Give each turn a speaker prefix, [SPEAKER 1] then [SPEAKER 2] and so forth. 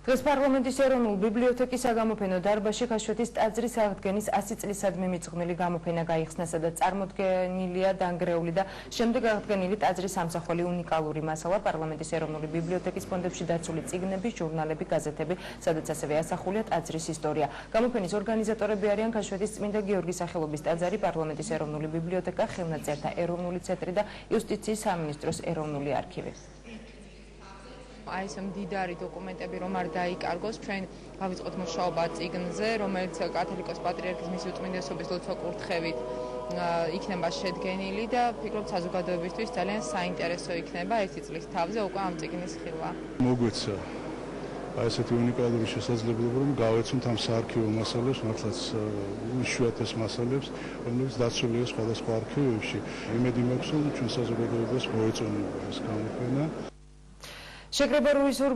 [SPEAKER 1] დღეს პარლამენტის ეროვნულ ბიბლიოთეკის საგამოფენო დარბაზში ქაშვეთის ტაძრის აღდგენის 100 წლისადმი მიძღვნილი გამოფენა გაიხსნა, სადაც წარმოდგენილია დანგრეული და შემდეგ აღდგენილი ტაძრის ამსახველი უნიკალური მასალა, პარლამენტის ეროვნული ბიბლიოთეკის ფონდებში დაცული წიგნები, ჟურნალები, გაზეთები, სადაც ასევე ასახულია ტაძრის ისტორია. გამოფენის ორგანიზატორები არიან ქაშვეთის წმინდა გიორგის სახელობის ტაძარი, პარლამენტის ეროვნული ბიბლიოთეკა, ხელნაწერთა ეროვნული ცენტრი და იუსტიციის სამინისტროს ეროვნული არქივი.
[SPEAKER 2] Აი ეს მდიდარი დოკუმენტები რომ არ დაიკარგოს, ჩვენ გავიწყოთ მუშაობა წიგნზე, რომელიც კათოლიკოს პატრიარქის მისი უწმინდესობის ლოცვა კურთხევით იქნება შედგენილი და ვფიქრობ საზოგადოებისთვის ძალიან საინტერესო იქნება 1 წლის თავზე უკვე ამ წიგნის ხილვა.
[SPEAKER 3] მოგვეცა აი ესეთი უნიკალური შესაძლებლობა რომ გავეცნოთ ამ საარქივო მასალებს, მართლაც უშვიათეს მასალებს, რომლებიც დაცულია სხვადასხვა არქივებში. იმედი მაქვს რომ ჩვენ საზოგადოებას მოეწონება ეს გამოფენა.
[SPEAKER 1] შეკრება რუისურ